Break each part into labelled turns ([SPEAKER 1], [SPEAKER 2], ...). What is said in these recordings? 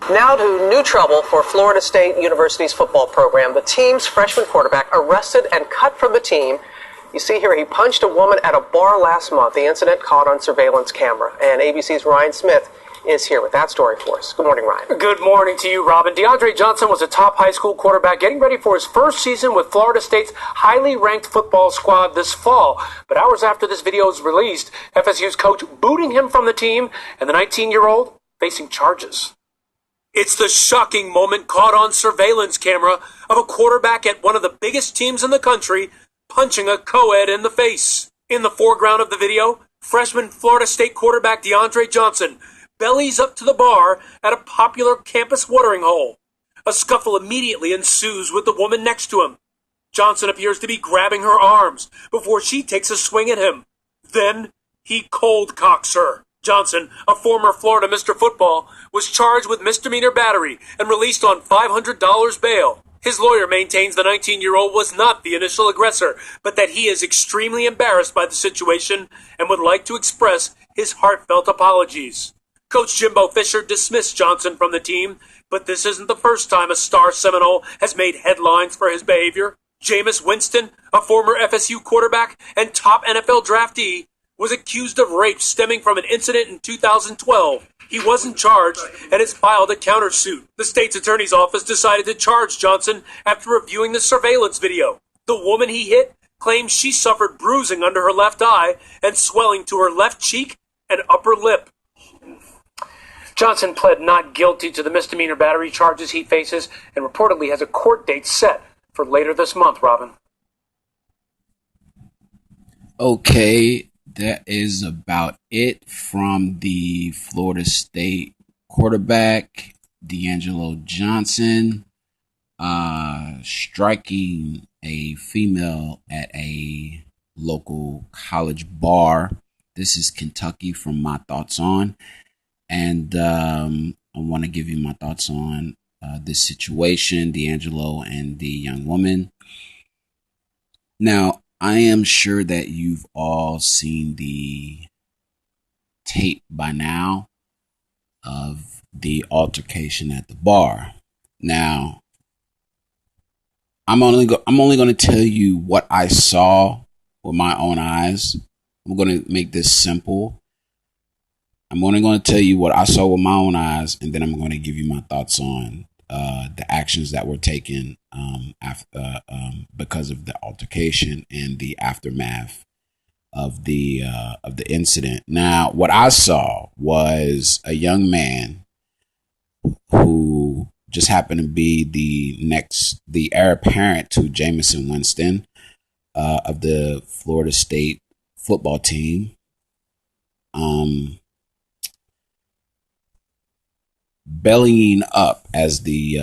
[SPEAKER 1] Now to new trouble for Florida State University's football program. The team's freshman quarterback arrested and cut from the team. You see here, he punched a woman at a bar last month. The incident caught on surveillance camera. And ABC's Ryan Smith is here with that story for us. Good morning, Ryan.
[SPEAKER 2] Good morning to you, Robin. DeAndre Johnson was a top high school quarterback getting ready for his first season with Florida State's highly ranked football squad this fall. But hours after this video was released, FSU's coach booting him from the team, and the 19-year-old facing charges. It's the shocking moment caught on surveillance camera of a quarterback at one of the biggest teams in the country punching a co-ed in the face. In the foreground of the video, freshman Florida State quarterback DeAndre Johnson bellies up to the bar at a popular campus watering hole. A scuffle immediately ensues with the woman next to him. Johnson appears to be grabbing her arms before she takes a swing at him. Then he cold cocks her. Johnson, a former Florida Mr. Football, was charged with misdemeanor battery and released on $500 bail. His lawyer maintains the 19-year-old was not the initial aggressor, but that he is extremely embarrassed by the situation and would like to express his heartfelt apologies. Coach Jimbo Fisher dismissed Johnson from the team, but this isn't the first time a star Seminole has made headlines for his behavior. Jameis Winston, a former FSU quarterback and top NFL draftee, was accused of rape stemming from an incident in 2012. He wasn't charged and has filed a countersuit. The state's attorney's office decided to charge Johnson after reviewing the surveillance video. The woman he hit claims she suffered bruising under her left eye and swelling to her left cheek and upper lip. Johnson pled not guilty to the misdemeanor battery charges he faces and reportedly has a court date set for later this month, Robin.
[SPEAKER 3] Okay. That is about it from the Florida State quarterback, D'Angelo Johnson, striking a female at a local college bar. This is Kentucky from mythoughtson. And I want to give you my thoughts on this situation, D'Angelo and the young woman. Now, I am sure that you've all seen the tape by now of the altercation at the bar. Now, I'm only going to tell you what I saw with my own eyes. I'm going to make this simple. I'm only going to tell you what I saw with my own eyes, and then I'm going to give you my thoughts on the actions that were taken after because of the altercation and the aftermath of the incident. Now, what I saw was a young man who just happened to be the heir apparent to Jameis Winston of the Florida State football team. Bellying up, as the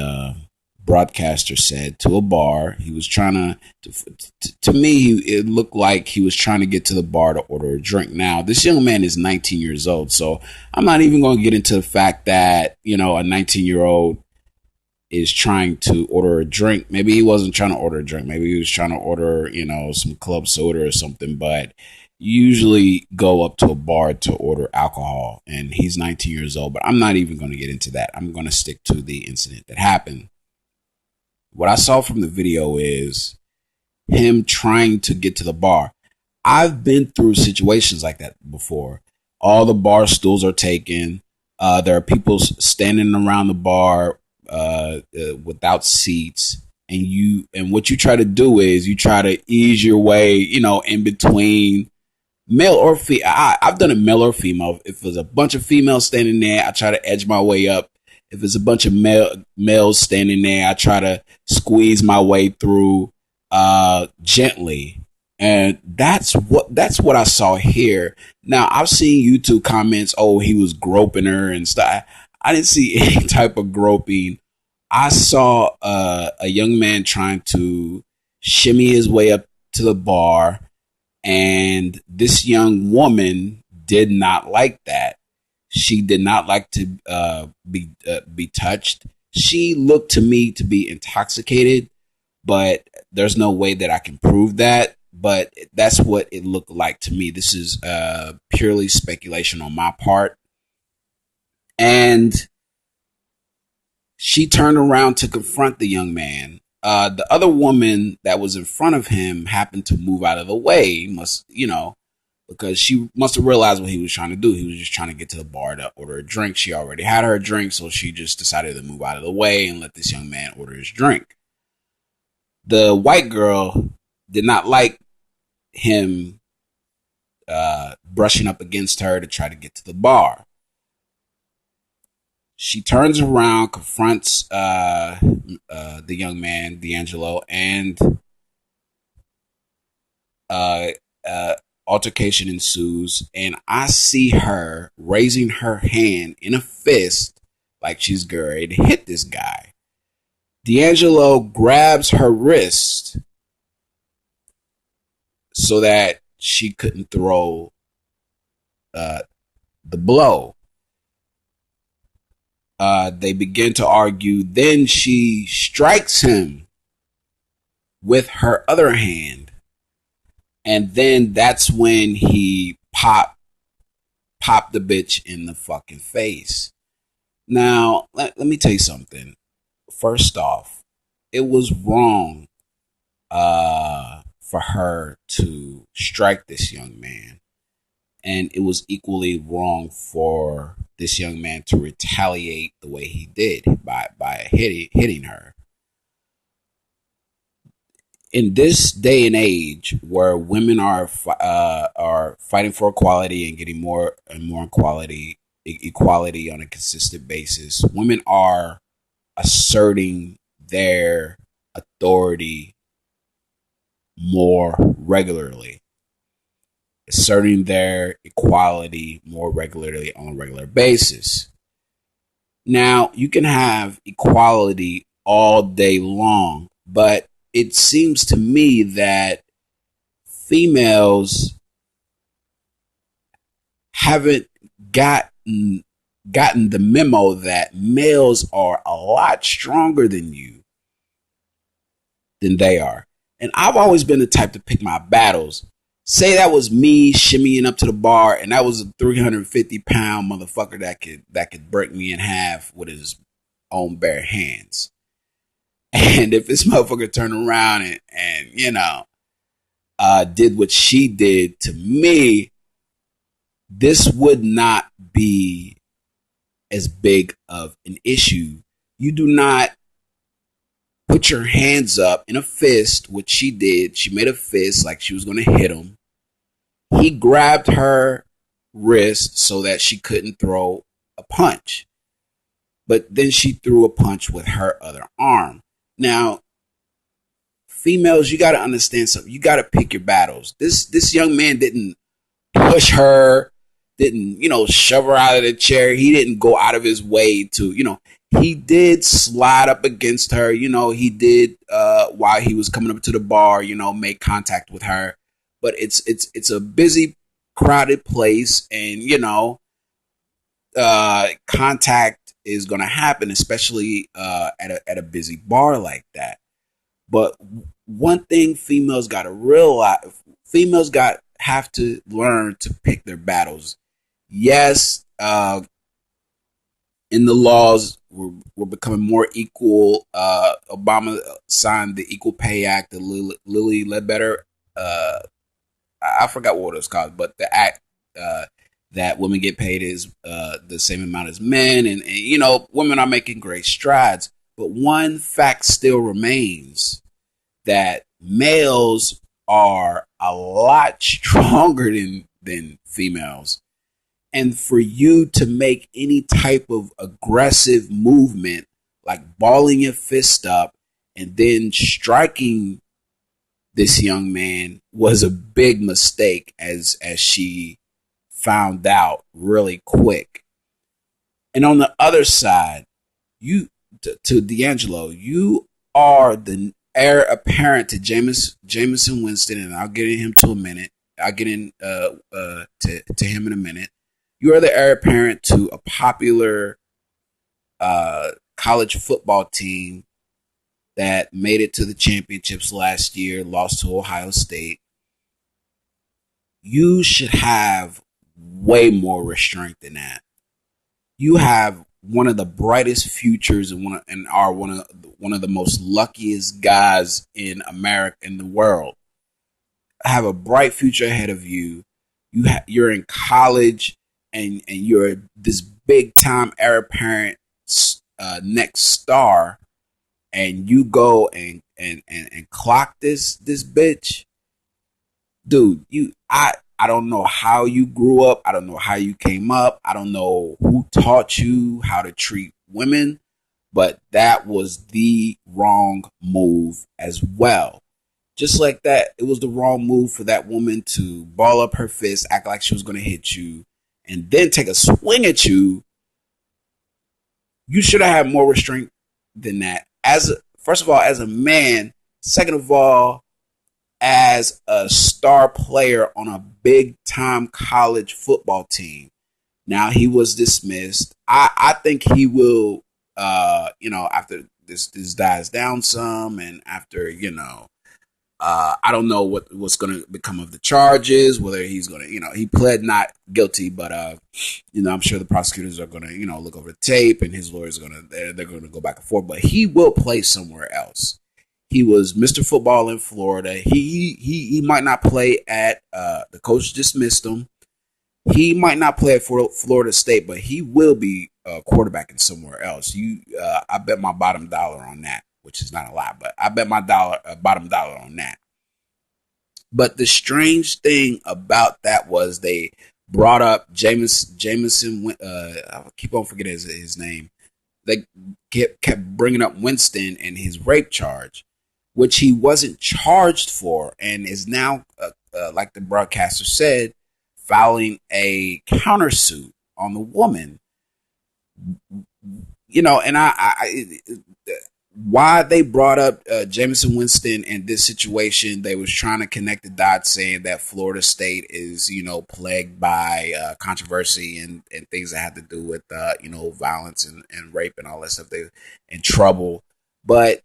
[SPEAKER 3] broadcaster said, to a bar. He was trying to me, it looked like he was trying to get to the bar to order a drink. Now, this young man is 19 years old, so I'm not even going to get into the fact that, a 19-year-old is trying to order a drink. Maybe he wasn't trying to order a drink. Maybe he was trying to order, some club soda or something, but usually go up to a bar to order alcohol, and he's 19 years old, but I'm not even going to get into that. I'm going to stick to the incident that happened. What I saw from the video is him trying to get to the bar. I've been through situations like that before. All the bar stools are taken. There are people standing around the bar without seats. And what you try to do is you try to ease your way, in between male or female. I've done it male or female. If there's a bunch of females standing there, I try to edge my way up. If there's a bunch of males standing there, I try to squeeze my way through gently. And that's what I saw here. Now, I've seen YouTube comments, oh, he was groping her and stuff. I didn't see any type of groping. I saw a young man trying to shimmy his way up to the bar, and this young woman did not like that. She did not like to be touched. She looked to me to be intoxicated, but there's no way that I can prove that. But that's what it looked like to me. This is purely speculation on my part. And She turned around to confront the young man. The other woman that was in front of him happened to move out of the way, because she must have realized what he was trying to do. He was just trying to get to the bar to order a drink. She already had her drink, so she just decided to move out of the way and let this young man order his drink. The white girl did not like him brushing up against her to try to get to the bar. She turns around, confronts the young man, D'Angelo, and altercation ensues. And I see her raising her hand in a fist like she's going to hit this guy. D'Angelo grabs her wrist so that she couldn't throw the blow. They begin to argue. Then she strikes him with her other hand. And then that's when he popped the bitch in the fucking face. Now, let me tell you something. First off, it was wrong for her to strike this young man. And it was equally wrong for this young man to retaliate the way he did by hitting her. In this day and age, where women are fighting for equality and getting more and more equality on a consistent basis, women are asserting their authority more regularly, asserting their equality more regularly on a regular basis. Now, you can have equality all day long, but it seems to me that females haven't gotten the memo that males are a lot stronger than they are. And I've always been the type to pick my battles. Say that was me shimmying up to the bar, and that was a 350-pound motherfucker that could break me in half with his own bare hands. And if this motherfucker turned around and did what she did to me, this would not be as big of an issue. You do not put your hands up in a fist, which she did. She made a fist like she was going to hit him. He grabbed her wrist so that she couldn't throw a punch. But then she threw a punch with her other arm. Now, females, you got to understand something. You got to pick your battles. This young man didn't push her, didn't, shove her out of the chair. He didn't go out of his way to, he did slide up against her. He did, while he was coming up to the bar, make contact with her. But it's a busy, crowded place, and, contact is going to happen, especially at a busy bar like that. But one thing females got to realize, have to learn to pick their battles. Yes, in the laws, we're becoming more equal. Obama signed the Equal Pay Act, the Lilly Ledbetter. I forgot what it was called, but the act that women get paid is the same amount as men, and women are making great strides. But one fact still remains, that males are a lot stronger than females. And for you to make any type of aggressive movement, like balling your fist up and then striking this young man, was a big mistake, as she found out really quick. And on the other side, to D'Angelo, you are the heir apparent to Jameson Winston, and I'll get in him to a minute. I'll get in to him in a minute. You are the heir apparent to a popular college football team that made it to the championships last year, lost to Ohio State. You should have way more restraint than that. You have one of the brightest futures and are one of the most luckiest guys in America, in the world. Have a bright future ahead of you. You're in college, and you're this big time heir apparent, next star, and you go and clock this bitch, dude. I don't know how you grew up. I don't know how you came up. I don't know who taught you how to treat women, but that was the wrong move as well. Just like that, it was the wrong move for that woman to ball up her fist, act like she was going to hit you, and then take a swing at you. You should have had more restraint than that. First of all, as a man. Second of all, as a star player on a big time college football team. Now he was dismissed. I think he will, after this dies down some, and after, I don't know what's going to become of the charges, whether he's going to, he pled not guilty, but, I'm sure the prosecutors are going to, look over the tape, and his lawyers are they're going to go back and forth, but he will play somewhere else. He was Mr. Football in Florida. He might not play at, the coach dismissed him. He might not play at Florida State, but he will be quarterbacking somewhere else. I bet my bottom dollar on that, which is not a lot, but I bet my bottom dollar on that. But the strange thing about that was they brought up Jameson. I keep on forgetting his name. They kept bringing up Winston and his rape charge, which he wasn't charged for, and is now, like the broadcaster said, filing a countersuit on the woman. And why they brought up Jameson Winston in this situation, they was trying to connect the dots, saying that Florida State is, plagued by controversy and things that have to do with, violence and rape and all that stuff. They in trouble, but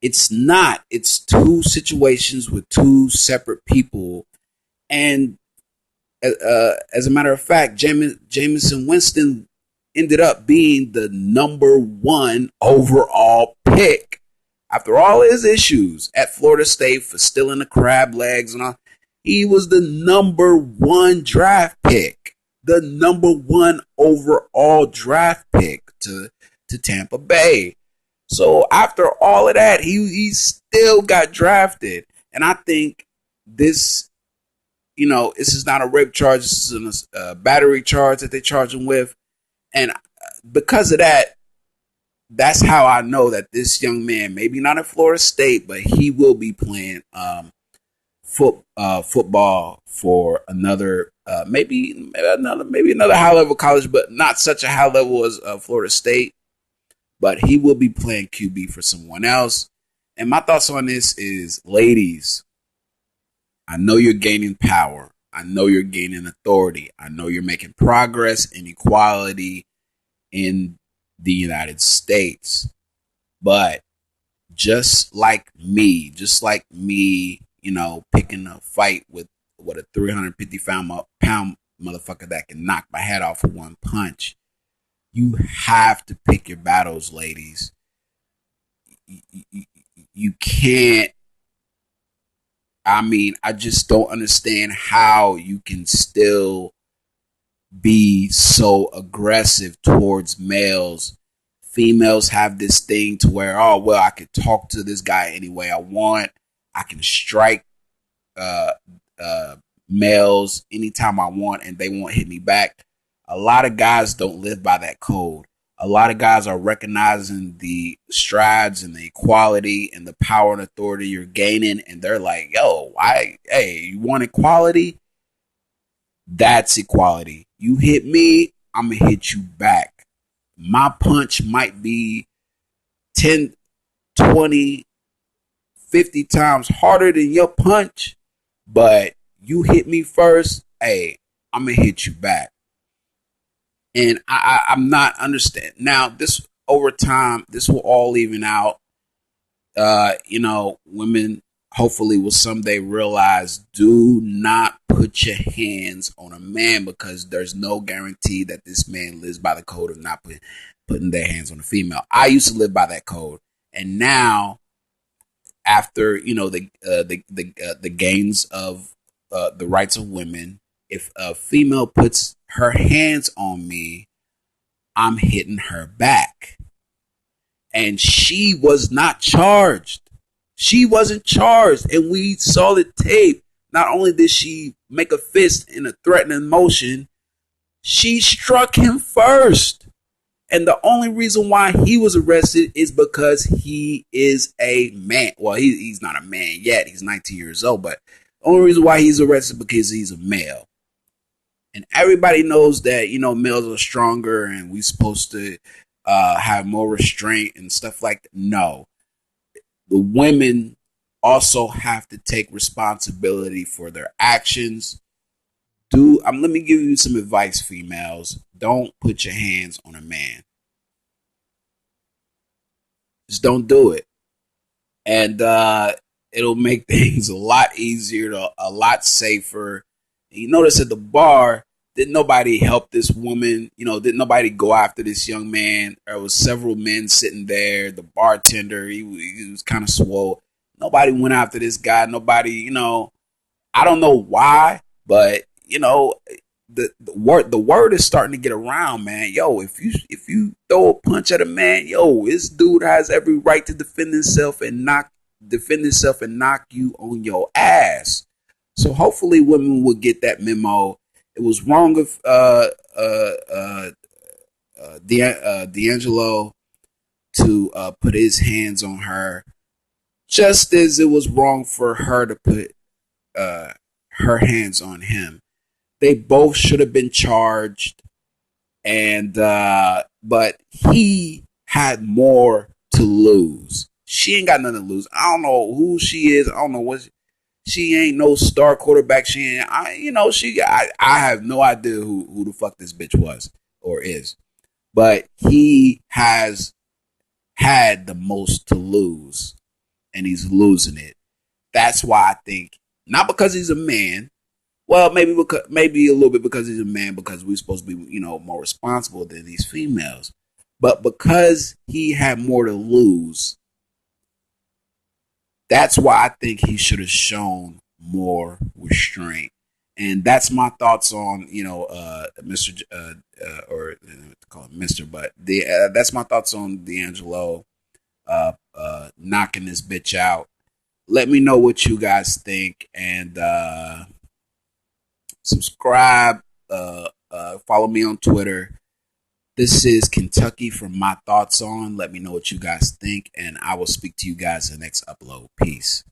[SPEAKER 3] it's not. It's two situations with two separate people, and as a matter of fact, Jameson Winston ended up being the number one overall pick after all his issues at Florida State for stealing the crab legs and all. He was the number one draft pick, the number one overall draft pick to Tampa Bay. So after all of that, he still got drafted. And I think this, this is not a rape charge. This is a battery charge that they charge him with. And because of that, that's how I know that this young man, maybe not at Florida State, but he will be playing football for another, maybe another high level college, but not such a high level as Florida State. But he will be playing QB for someone else. And my thoughts on this is, ladies, I know you're gaining power. I know you're gaining authority. I know you're making progress and equality in the United States. But just like me, picking a fight with a 350 pound motherfucker that can knock my head off with one punch, you have to pick your battles, ladies. You can't. I just don't understand how you can still be so aggressive towards males. Females have this thing to where, oh, well, I can talk to this guy any way I want. I can strike males anytime I want and they won't hit me back. A lot of guys don't live by that code. A lot of guys are recognizing the strides and the equality and the power and authority you're gaining, and they're like, yo, you want equality? That's equality. You hit me, I'm going to hit you back. My punch might be 10, 20, 50 times harder than your punch, but you hit me first, I'm going to hit you back. And I'm not understanding. Now, this over time, this will all even out. Women hopefully will someday realize, do not put your hands on a man, because there's no guarantee that this man lives by the code of not putting their hands on a female. I used to live by that code, and now, after the gains of the rights of women, if a female puts her hands on me, I'm hitting her back. And she was not charged. She wasn't charged, and we saw the tape. Not only did she make a fist in a threatening motion, she struck him first. And the only reason why he was arrested is because he is a man. Well, he's not a man yet. He's 19 years old. But the only reason why he's arrested is because he's a male. And everybody knows that, males are stronger and we're supposed to have more restraint and stuff like that. No. The women also have to take responsibility for their actions. Let me give you some advice, females. Don't put your hands on a man. Just don't do it. And it'll make things a lot easier, a lot safer. And you notice at the bar, didn't nobody help this woman? Didn't nobody go after this young man? There was several men sitting there. The bartender, he was kind of swole. Nobody went after this guy. Nobody, I don't know why, but the word is starting to get around, man. Yo, if you throw a punch at a man, this dude has every right to defend himself and knock you on your ass. So hopefully women will get that memo. It was wrong of D'Angelo to put his hands on her, just as it was wrong for her to put her hands on him. They both should have been charged, and but he had more to lose. She ain't got nothing to lose. I don't know who she is. I don't know what she ain't no star quarterback. She ain't. I have no idea who the fuck this bitch was or is. But he has had the most to lose, and he's losing it. That's why I think, not because he's a man. Well, maybe a little bit because he's a man, because we're supposed to be, more responsible than these females. But because he had more to lose, that's why I think he should have shown more restraint. And that's my thoughts on, Mr. Or call him Mr. But that's my thoughts on D'Angelo knocking this bitch out. Let me know what you guys think, and subscribe, follow me on Twitter. This is Kentucky from My Thoughts On. Let me know what you guys think, and I will speak to you guys in the next upload. Peace.